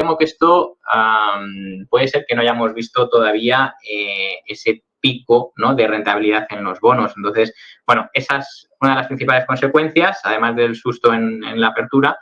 temo que esto puede ser que no hayamos visto todavía ese pico, ¿no?, de rentabilidad en los bonos. Entonces, bueno, esa es una de las principales consecuencias, además del susto en la apertura,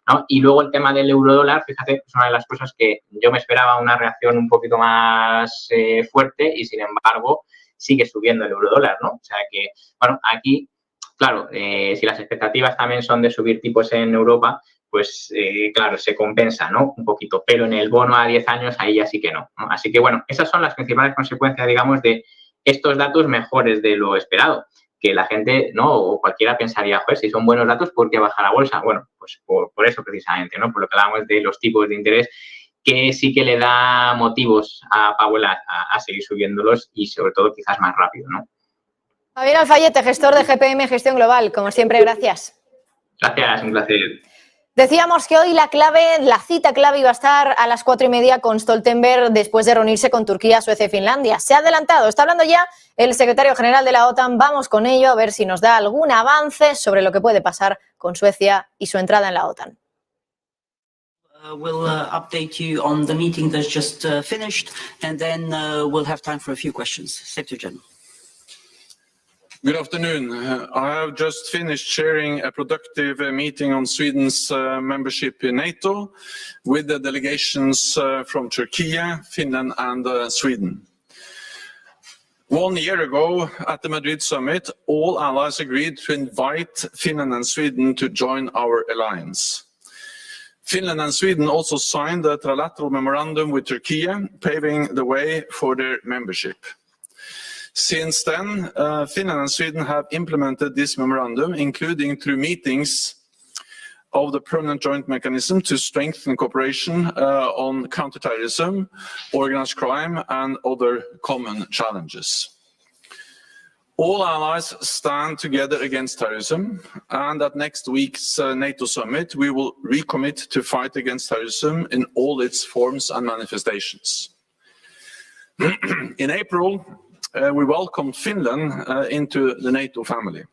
¿no? Y luego el tema del euro-dólar, fíjate, es una de las cosas que yo me esperaba una reacción un poquito más fuerte y, sin embargo, sigue subiendo el euro-dólar, ¿no? O sea que, bueno, aquí, claro, si las expectativas también son de subir tipos en Europa, pues, claro, se compensa, ¿no?, un poquito. Pero en el bono a 10 años, ahí ya sí que no, ¿no? Así que, bueno, esas son las principales consecuencias, digamos, de estos datos mejores de lo esperado. Que la gente, ¿no?, o cualquiera pensaría, joder, si son buenos datos, ¿por qué baja la bolsa? Bueno, pues por eso precisamente, ¿no? Por lo que hablamos de los tipos de interés, que sí que le da motivos a Powell a seguir subiéndolos y, sobre todo, quizás más rápido, ¿no? Javier Alfayete, gestor de GPM Gestión Global. Como siempre, gracias. Gracias, un placer. Decíamos que hoy la cita clave iba a estar a las 4:30 con Stoltenberg después de reunirse con Turquía, Suecia y Finlandia. Se ha adelantado, está hablando ya el secretario general de la OTAN. Vamos con ello a ver si nos da algún avance sobre lo que puede pasar con Suecia y su entrada en la OTAN. We'll update you on the meeting that's just finished, and then we'll have time for a few questions. Secretary General. Good afternoon. I have just finished chairing a productive meeting on Sweden's membership in NATO with the delegations from Turkey, Finland and Sweden. 1 year ago at the Madrid summit, all allies agreed to invite Finland and Sweden to join our alliance. Finland and Sweden also signed a trilateral memorandum with Turkey, paving the way for their membership. Since then, Finland and Sweden have implemented this memorandum, including through meetings of the permanent joint mechanism to strengthen cooperation on counterterrorism, organized crime and other common challenges. All allies stand together against terrorism, and at next week's NATO summit, we will recommit to fight against terrorism in all its forms and manifestations. In April, we welcomed Finland into the NATO family.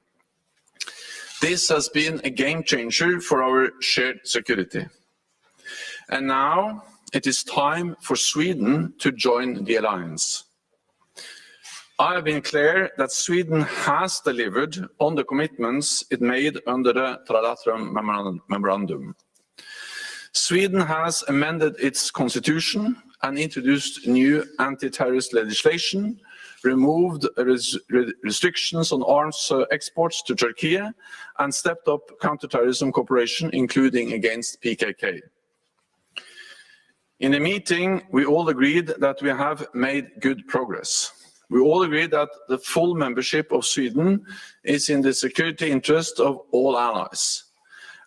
This has been a game changer for our shared security. And now it is time for Sweden to join the alliance. I have been clear that Sweden has delivered on the commitments it made under the Trilateral Memorandum. Sweden has amended its constitution and introduced new anti-terrorist legislation, removed restrictions on arms exports to Turkey, and stepped up counterterrorism cooperation, including against PKK. In the meeting, we all agreed that we have made good progress. We all agree that the full membership of Sweden is in the security interest of all allies.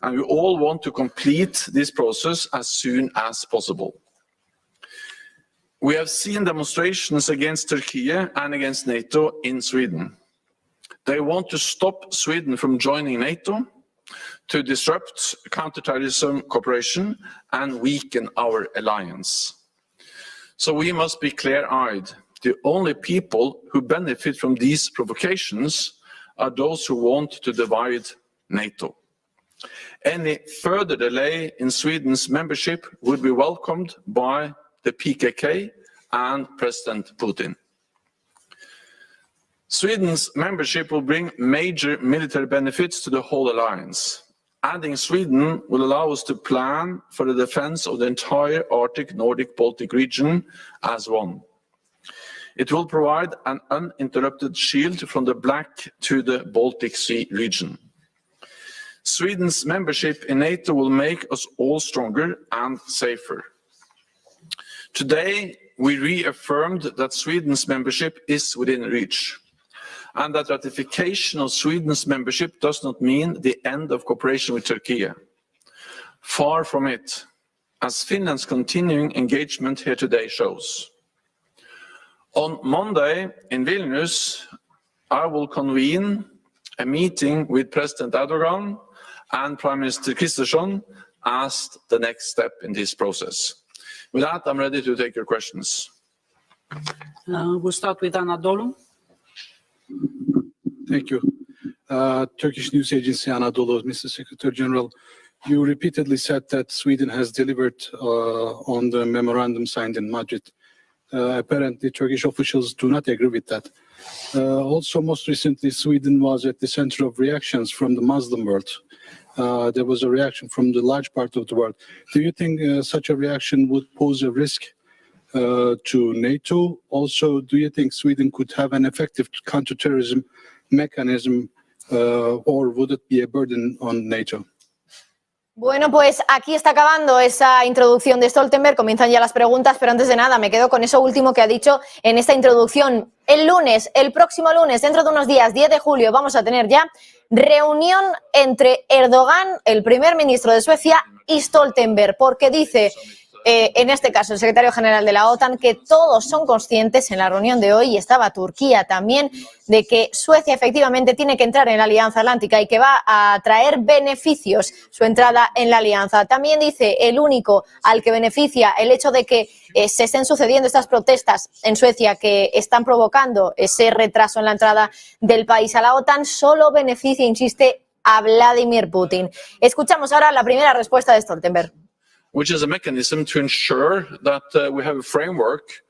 And we all want to complete this process as soon as possible. We have seen demonstrations against Turkey and against NATO in Sweden. They want to stop Sweden from joining NATO, to disrupt counterterrorism cooperation and weaken our alliance. So we must be clear-eyed. The only people who benefit from these provocations are those who want to divide NATO. Any further delay in Sweden's membership would be welcomed by the PKK and President Putin. Sweden's membership will bring major military benefits to the whole alliance. Adding Sweden will allow us to plan for the defense of the entire Arctic, Nordic, Baltic region as one. It will provide an uninterrupted shield from the Black to the Baltic Sea region. Sweden's membership in NATO will make us all stronger and safer. Today, we reaffirmed that Sweden's membership is within reach, and that ratification of Sweden's membership does not mean the end of cooperation with Turkey. Far from it, as Finland's continuing engagement here today shows. On Monday in Vilnius, I will convene a meeting with President Erdogan and Prime Minister Kristersson as the next step in this process. With that, I'm ready to take your questions. We'll start with Anadolu. Thank you. Turkish news agency Anadolu, Mr. Secretary General. You repeatedly said that Sweden has delivered on the memorandum signed in Madrid. Apparently, Turkish officials do not agree with that. Also, most recently, Sweden was at the center of reactions from the Muslim world. There was a reaction from the large part of the world. Do you think such a reaction would pose a risk to NATO? Also, do you think Sweden could have an effective counterterrorism mechanism, or would it be a burden on NATO? Bueno, pues aquí está acabando esa introducción de Stoltenberg, comienzan ya las preguntas, pero antes de nada me quedo con eso último que ha dicho en esta introducción. El lunes, el próximo lunes, dentro de unos días, 10 de julio, vamos a tener ya reunión entre Erdogan, el primer ministro de Suecia, y Stoltenberg, porque dice, en este caso, el secretario general de la OTAN, que todos son conscientes en la reunión de hoy, y estaba Turquía también, de que Suecia efectivamente tiene que entrar en la Alianza Atlántica y que va a traer beneficios su entrada en la Alianza. También dice el único al que beneficia el hecho de que se estén sucediendo estas protestas en Suecia que están provocando ese retraso en la entrada del país a la OTAN, solo beneficia, insiste, a Vladimir Putin. Escuchamos ahora la primera respuesta de Stoltenberg. Which is a mechanism to ensure that we have a framework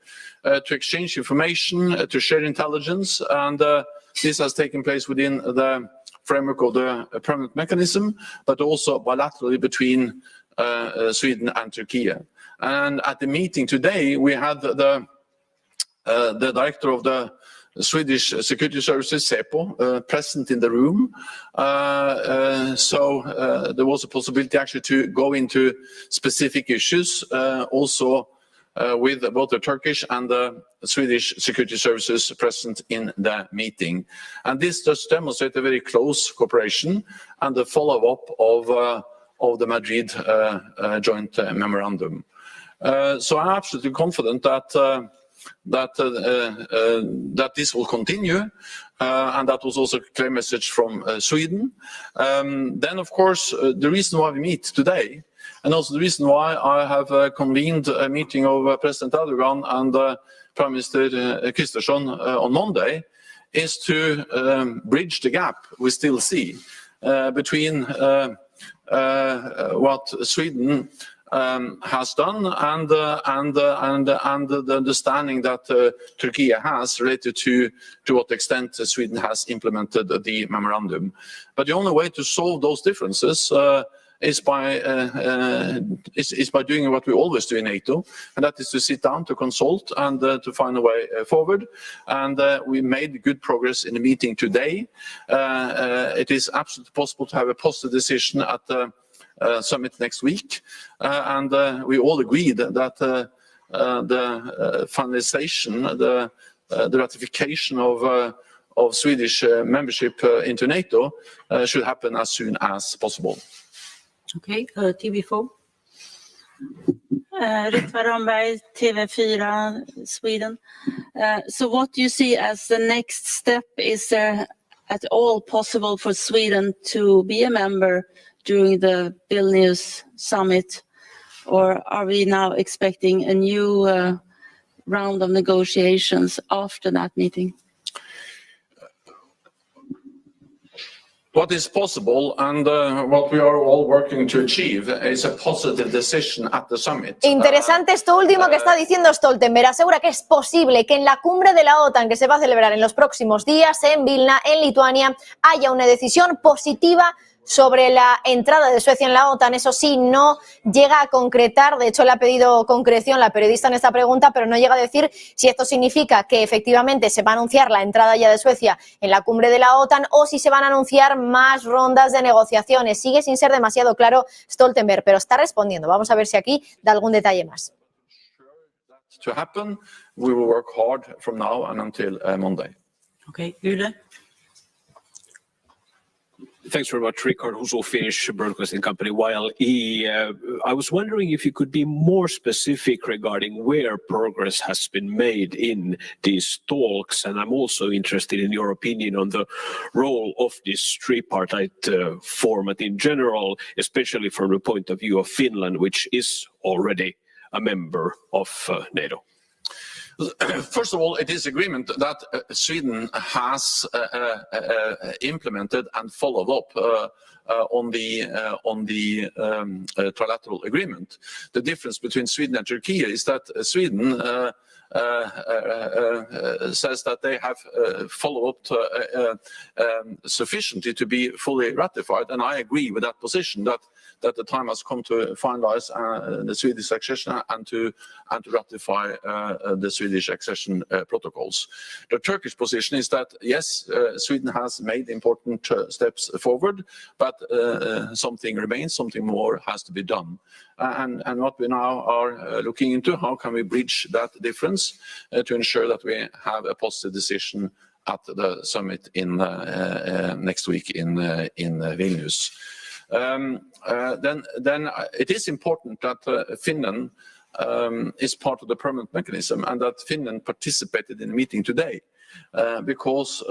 to exchange information, to share intelligence, and this has taken place within the framework of the permanent mechanism, but also bilaterally between Sweden and Türkiye. And at the meeting today, we had the director of the Swedish security services, SEPO, present in the room. So there was a possibility actually to go into specific issues, also with both the Turkish and the Swedish security services present in the meeting. And this just demonstrates a very close cooperation and the follow-up of the Madrid joint memorandum. So I'm absolutely confident that that this will continue, and that was also a clear message from Sweden. Then, of course, the reason why we meet today, and also the reason why I have convened a meeting of President Erdogan and Prime Minister Kristersson on Monday, is to bridge the gap we still see between what Sweden has done and the understanding that Türkiye has related to what extent Sweden has implemented the memorandum. But the only way to solve those differences is by doing what we always do in NATO, and that is to sit down, to consult, and to find a way forward. And we made good progress in the meeting today. It is absolutely possible to have a positive decision at the summit next week, and we all agreed that the finalization, the ratification of Swedish membership into NATO should happen as soon as possible. Okay, TV4. Ritva Ramberg, TV4, Sweden. So what do you see as the next step? Is there at all possible for Sweden to be a member during the Vilnius summit, or are we now expecting a new round of negotiations after that meeting? What is possible and what we are all working to achieve is a positive decision at the summit. Interesante esto último que está diciendo Stoltenberg. Asegura que es posible que en la cumbre de la OTAN que se va a celebrar en los próximos días en Vilna, en Lituania, haya una decisión positiva sobre la entrada de Suecia en la OTAN. Eso sí, no llega a concretar, de hecho le ha pedido concreción la periodista en esta pregunta, pero no llega a decir si esto significa que efectivamente se va a anunciar la entrada ya de Suecia en la cumbre de la OTAN o si se van a anunciar más rondas de negociaciones. Sigue sin ser demasiado claro Stoltenberg, pero está respondiendo. Vamos a ver si aquí da algún detalle más. To happen, we will work hard from now and until Monday. Okay, Yle. Thanks very much, Rickard Husel, Finnish broadcasting company YLE. I was wondering if you could be more specific regarding where progress has been made in these talks, and I'm also interested in your opinion on the role of this tripartite format in general, especially from the point of view of Finland, which is already a member of NATO. First of all, it is agreement that Sweden has implemented and followed up on the trilateral agreement. The difference between Sweden and Turkey is that Sweden says that they have followed up sufficiently to be fully ratified, and I agree with that position that the time has come to finalize the Swedish accession and to ratify the Swedish accession protocols. The Turkish position is that yes, Sweden has made important steps forward, but something remains, something more has to be done. And what we now are looking into, how can we bridge that difference to ensure that we have a positive decision at the summit in next week in Vilnius. Then it is important that Finland is part of the permanent mechanism and that Finland participated in the meeting today because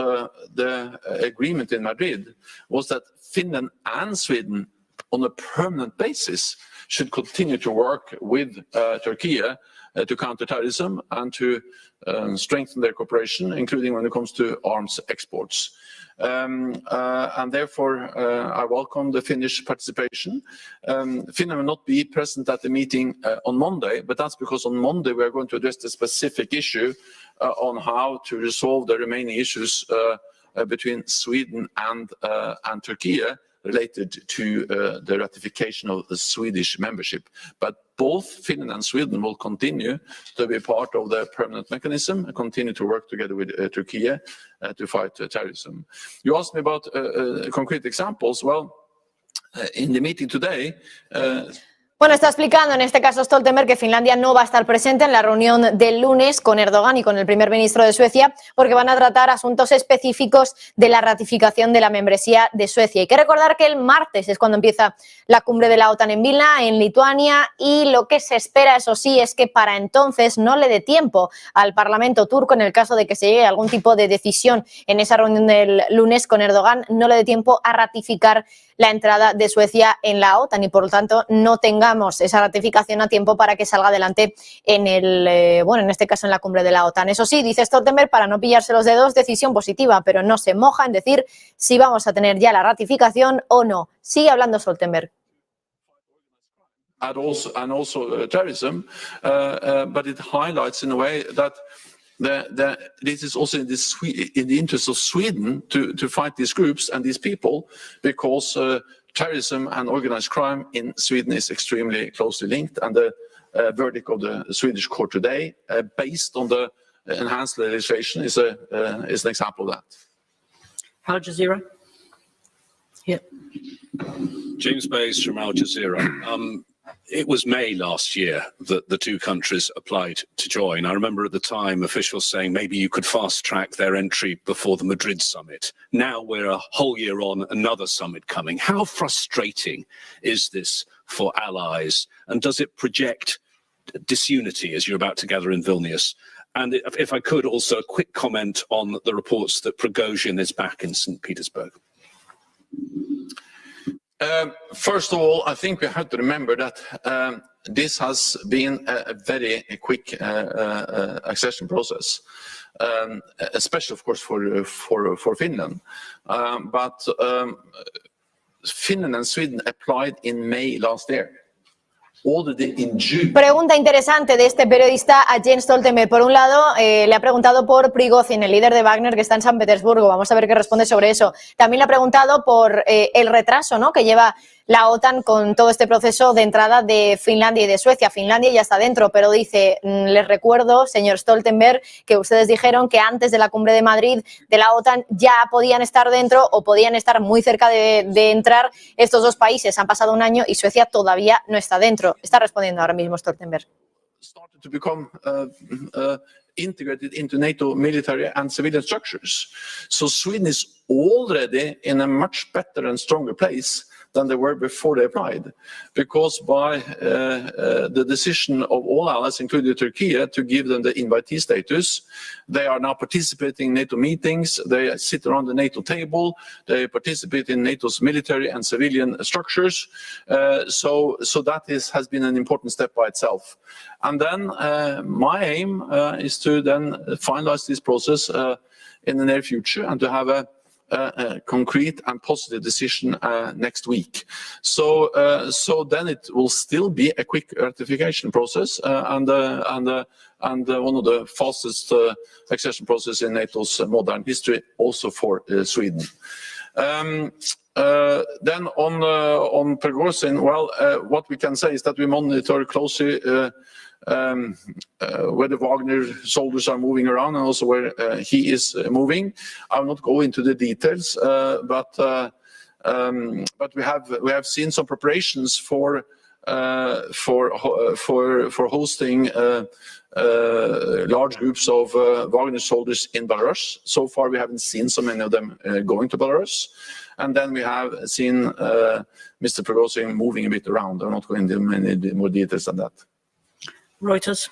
the agreement in Madrid was that Finland and Sweden on a permanent basis should continue to work with Türkiye to counter terrorism and to strengthen their cooperation, including when it comes to arms exports. And therefore, I welcome the Finnish participation. Finland will not be present at the meeting on Monday, but that's because on Monday we are going to address the specific issue on how to resolve the remaining issues between Sweden and Türkiye related to the ratification of the Swedish membership. But both Finland and Sweden will continue to be part of the permanent mechanism and continue to work together with Türkiye to fight terrorism. You asked me about concrete examples. Well, in the meeting today, Bueno, está explicando en este caso Stoltenberg que Finlandia no va a estar presente en la reunión del lunes con Erdogan y con el primer ministro de Suecia porque van a tratar asuntos específicos de la ratificación de la membresía de Suecia. Hay que recordar que el martes es cuando empieza la cumbre de la OTAN en Vilna, en Lituania, y lo que se espera, eso sí, es que para entonces no le dé tiempo al Parlamento turco, en el caso de que se llegue a algún tipo de decisión en esa reunión del lunes con Erdogan, no le dé tiempo a ratificar la entrada de Suecia en la OTAN y por lo tanto no tengamos esa ratificación a tiempo para que salga adelante en en este caso en la cumbre de la OTAN. Eso sí, dice Stoltenberg, para no pillarse los dedos, decisión positiva, pero no se moja en decir si vamos a tener ya la ratificación o no. Sigue hablando Stoltenberg. And also terrorism, but it highlights in a way that this is also in the interest of Sweden to fight these groups and these people, because terrorism and organized crime in Sweden is extremely closely linked, and the verdict of the Swedish court today, based on the enhanced legislation, is an example of that. Al Jazeera. Yeah. James Bayes from Al Jazeera. It was May last year that the two countries applied to join. I remember at the time officials saying maybe you could fast track their entry before the Madrid summit. Now we're a whole year on, another summit coming. How frustrating is this for allies? And does it project disunity as you're about to gather in Vilnius? And if I could also a quick comment on the reports that Prigozhin is back in St. Petersburg. First of all, I think we have to remember that this has been a very quick accession process, especially, of course, for Finland. But Finland and Sweden applied in May last year. Pregunta interesante de este periodista a Jens Stoltenberg. Por un lado, le ha preguntado por Prigozhin, el líder de Wagner, que está en San Petersburgo. Vamos a ver qué responde sobre eso. También le ha preguntado por el retraso, ¿no?, que lleva la OTAN con todo este proceso de entrada de Finlandia y de Suecia. Finlandia ya está dentro, pero dice, les recuerdo, señor Stoltenberg, que ustedes dijeron que antes de la cumbre de Madrid de la OTAN ya podían estar dentro o podían estar muy cerca de entrar estos dos países. Han pasado un año y Suecia todavía no está dentro. Está respondiendo ahora mismo Stoltenberg. Integrated into NATO military and civilian structures. So Sweden is already in a much better and stronger place than they were before they applied, because by the decision of all allies, including Turkey, to give them the invitee status, they are now participating in NATO meetings, they sit around the NATO table, they participate in NATO's military and civilian structures, so that has been an important step by itself. And then my aim is to then finalize this process in the near future and to have a concrete and positive decision next week. So then it will still be a quick ratification process and one of the fastest accession processes in NATO's modern history, also for Sweden. Then on Prigozhin, well, what we can say is that we monitor closely where the Wagner soldiers are moving around and also where he is moving. I will not go into the details, but we have seen some preparations for hosting large groups of Wagner soldiers in Belarus. So far, we haven't seen so many of them going to Belarus. And then we have seen Mr. Prigozhin moving a bit around. I'm not going into many more details than that. Reuters.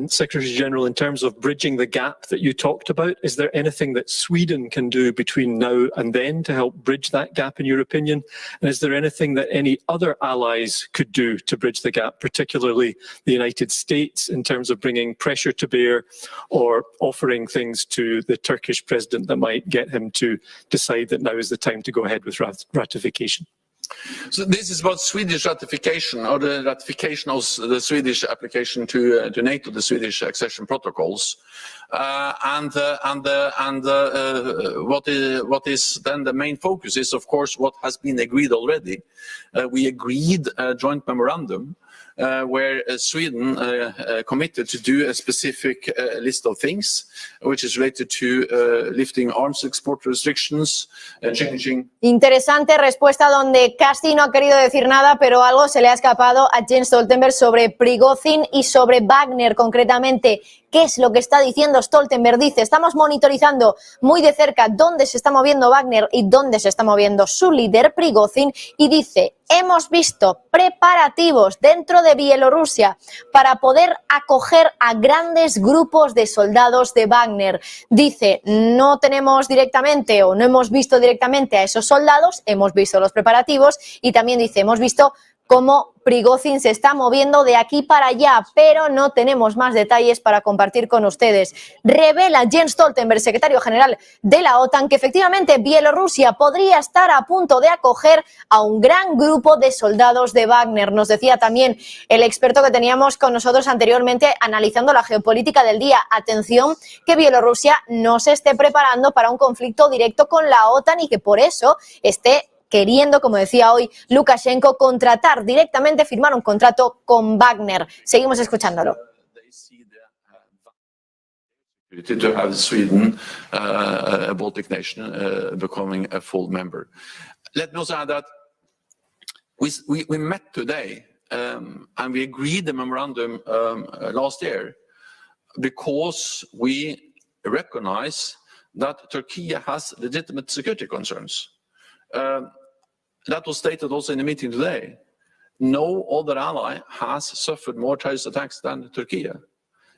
Secretary General, in terms of bridging the gap that you talked about, is there anything that Sweden can do between now and then to help bridge that gap, in your opinion? And is there anything that any other allies could do to bridge the gap, particularly the United States, in terms of bringing pressure to bear or offering things to the Turkish president that might get him to decide that now is the time to go ahead with ratification? So this is about Swedish ratification, or the ratification of the Swedish application to NATO, the Swedish accession protocols, what is then the main focus is, of course, what has been agreed already. We agreed a joint memorandum where Sweden committed to do a specific list of things, which is related to lifting arms export restrictions, changing. Interesante respuesta donde casi no ha querido decir nada, pero algo se le ha escapado a Jens Stoltenberg sobre Prigozhin y sobre Wagner concretamente. ¿Qué es lo que está diciendo Stoltenberg? Dice, estamos monitorizando muy de cerca dónde se está moviendo Wagner y dónde se está moviendo su líder Prigozhin, y dice, hemos visto preparativos dentro de Bielorrusia para poder acoger a grandes grupos de soldados de Wagner. Dice, no tenemos directamente o no hemos visto directamente a esos soldados, hemos visto los preparativos, y también dice, hemos visto cómo Prigozhin se está moviendo de aquí para allá, pero no tenemos más detalles para compartir con ustedes. Revela Jens Stoltenberg, secretario general de la OTAN, que efectivamente Bielorrusia podría estar a punto de acoger a un gran grupo de soldados de Wagner. Nos decía también el experto que teníamos con nosotros anteriormente analizando la geopolítica del día. Atención, que Bielorrusia no se esté preparando para un conflicto directo con la OTAN y que por eso esté queriendo, como decía hoy Lukashenko, contratar directamente, firmar un contrato con Wagner. Seguimos escuchándolo. To have Sweden, a Baltic nation, becoming a full member. Let me also add that we met today and we agreed the memorandum last year because we recognize that Turkey has legitimate security concerns. That was stated also in the meeting today. No other ally has suffered more terrorist attacks than Turkey.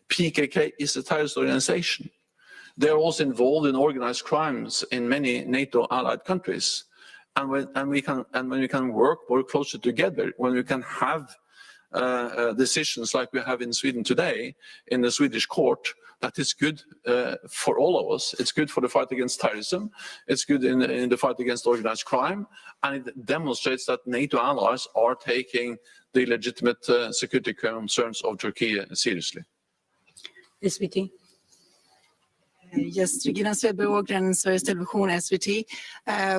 PKK is a terrorist organization. They are also involved in organized crimes in many NATO allied countries. And when we can work more closely together, when we can have decisions like we have in Sweden today in the Swedish court, that is good for all of us. It's good for the fight against terrorism. It's good in the fight against organized crime. And it demonstrates that NATO allies are taking the legitimate security concerns of Turkey seriously. SVT. Yes, Regina Swedberg Ågren, Sveriges Television, SVT.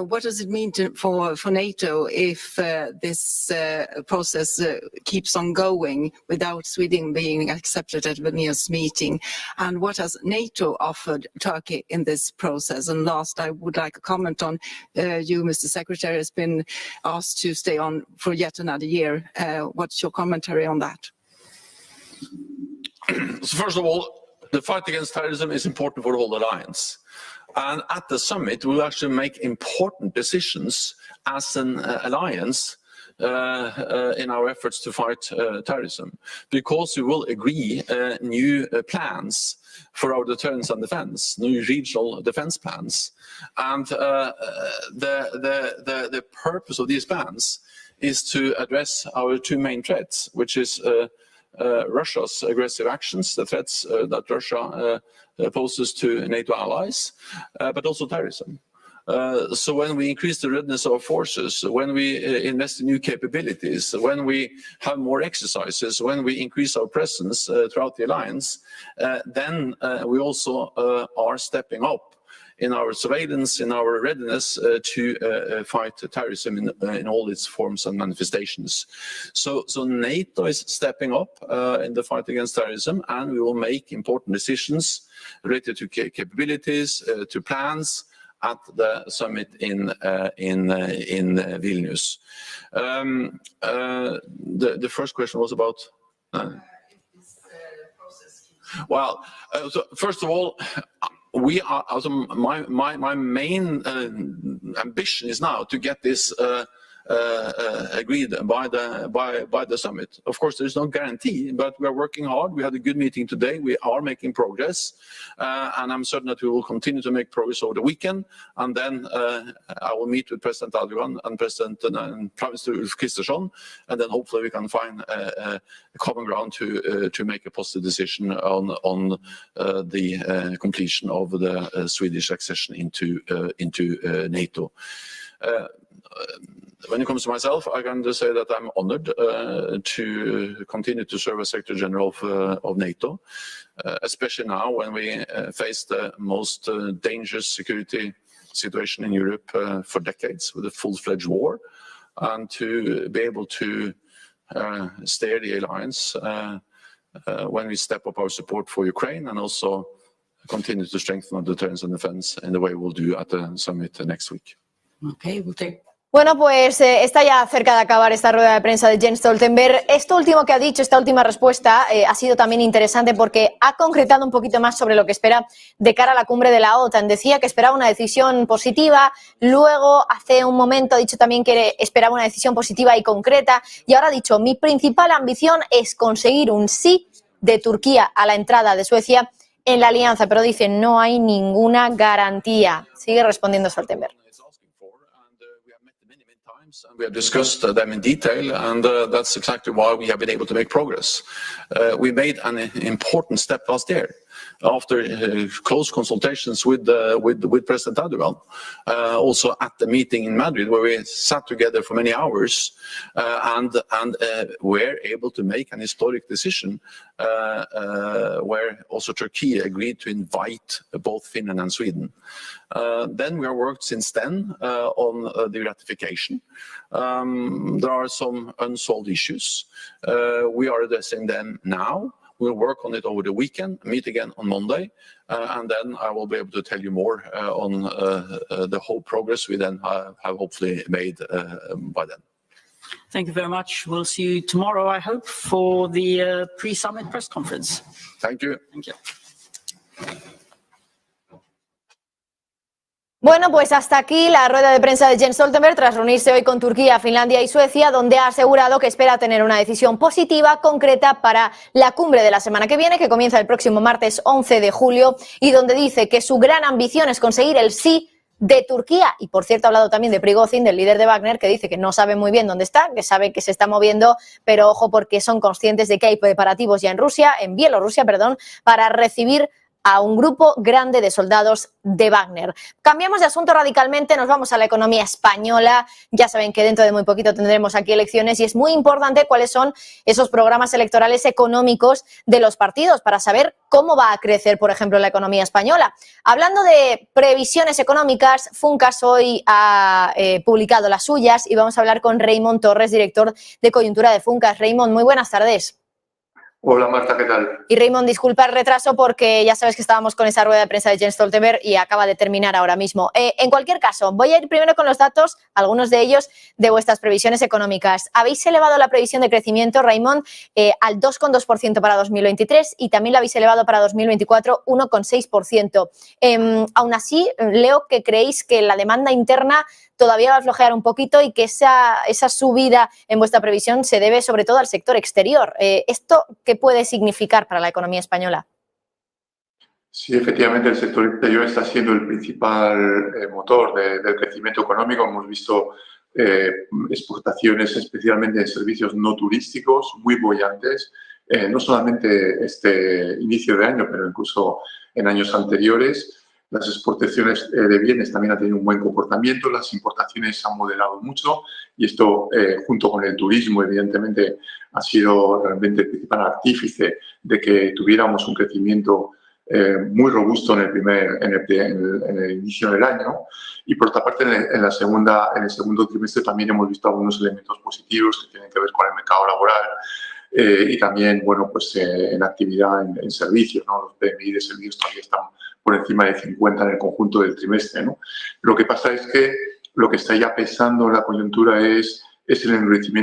What does it mean for NATO if this process keeps on going without Sweden being accepted at Vilnius meeting? And what has NATO offered Turkey in this process? And last, I would like a comment on you, Mr. Secretary, has been asked to stay on for yet another year. What's your commentary on that? So first of all, the fight against terrorism is important for the whole alliance. And at the summit, we'll actually make important decisions as an alliance in our efforts to fight terrorism, because we will agree new plans for our deterrence and defense, new regional defense plans. And the purpose of these plans is to address our two main threats, which is Russia's aggressive actions, the threats that Russia poses to NATO allies, but also terrorism. So when we increase the readiness of our forces, when we invest in new capabilities, when we have more exercises, when we increase our presence throughout the alliance, then we also are stepping up in our surveillance, in our readiness to fight terrorism in all its forms and manifestations. So NATO is stepping up in the fight against terrorism, and we will make important decisions related to capabilities, to plans, at the summit in Vilnius. The first question was about. Well, so first of all, we are. Also, my main ambition is now to get this agreed by the summit. Of course, there is no guarantee, but we are working hard. We had a good meeting today. We are making progress, and I'm certain that we will continue to make progress over the weekend. And then I will meet with President Erdogan and President and Prime Minister Ulf Kristersson, and then hopefully we can find a common ground to make a positive decision on the completion of the Swedish accession into NATO. When it comes to myself, I can just say that I'm honored to continue to serve as Secretary General of NATO, especially now when we face the most dangerous security situation in Europe for decades, with a full-fledged war, and to be able to steer the alliance when we step up our support for Ukraine, and also continue to strengthen our deterrence and defense in the way we'll do at the summit next week. Okay, we'll take. Bueno, pues está ya cerca de acabar esta rueda de prensa de Jens Stoltenberg. Esto último que ha dicho, esta última respuesta, ha sido también interesante porque ha concretado un poquito más sobre lo que espera de cara a la cumbre de la OTAN. Decía que esperaba una decisión positiva, luego hace un momento ha dicho también que esperaba una decisión positiva y concreta, y ahora ha dicho: mi principal ambición es conseguir un sí de Turquía a la entrada de Suecia en la Alianza, pero dice no hay ninguna garantía. Sigue respondiendo Stoltenberg. We have discussed them in detail, and that's exactly why we have been able to make progress. We made an important step last year after close consultations with President Erdogan, also at the meeting in Madrid, where we sat together for many hours and were able to make an historic decision where also Turkey agreed to invite both Finland and Sweden. Then we have worked since then on the ratification. There are some unsolved issues. We are addressing them now. We'll work on it over the weekend, meet again on Monday, and then I will be able to tell you more on the whole progress we then have hopefully made by then. Thank you very much. We'll see you tomorrow, I hope, for the pre-summit press conference. Thank you. Thank you. Bueno, pues hasta aquí la rueda de prensa de Jens Stoltenberg tras reunirse hoy con Turquía, Finlandia y Suecia, donde ha asegurado que espera tener una decisión positiva, concreta, para la cumbre de la semana que viene, que comienza el próximo martes 11 de julio, y donde dice que su gran ambición es conseguir el sí de Turquía. Y por cierto ha hablado también de Prigozhin, del líder de Wagner, que dice que no sabe muy bien dónde está, que sabe que se está moviendo, pero ojo, porque son conscientes de que hay preparativos ya en Bielorrusia, para recibir a un grupo grande de soldados de Wagner. Cambiamos de asunto radicalmente, nos vamos a la economía española. Ya saben que dentro de muy poquito tendremos aquí elecciones y es muy importante cuáles son esos programas electorales económicos de los partidos para saber cómo va a crecer, por ejemplo, la economía española. Hablando de previsiones económicas, Funcas hoy ha publicado las suyas y vamos a hablar con Raymond Torres, director de coyuntura de Funcas. Raymond, muy buenas tardes. Hola Marta, ¿qué tal? Y Raymond, disculpa el retraso porque ya sabes que estábamos con esa rueda de prensa de Jens Stoltenberg y acaba de terminar ahora mismo. En cualquier caso, voy a ir primero con los datos, algunos de ellos, de vuestras previsiones económicas. Habéis elevado la previsión de crecimiento, Raymond, al 2,2% para 2023 y también la habéis elevado para 2024 1,6%. Aún así, leo que creéis que la demanda interna todavía va a flojear un poquito y que esa subida en vuestra previsión se debe sobre todo al sector exterior. ¿Esto qué puede significar para la economía española? Sí, efectivamente, el sector exterior está siendo el principal motor del crecimiento económico. Hemos visto exportaciones, especialmente en servicios no turísticos, muy bollantes, no solamente este inicio de año, pero incluso en años anteriores. Las exportaciones de bienes también han tenido un buen comportamiento, las importaciones se han moderado mucho y esto, junto con el turismo, evidentemente, ha sido realmente el principal artífice de que tuviéramos un crecimiento muy robusto en el inicio del año. Y por otra parte, en el segundo trimestre también hemos visto algunos elementos positivos que tienen que ver con el mercado laboral. Y también, bueno, pues en actividad en servicios, ¿no? Los PMI de servicios todavía están por encima de 50 en el conjunto del trimestre, ¿no? Lo que pasa es que lo que está ya pesando en la coyuntura es el endurecimiento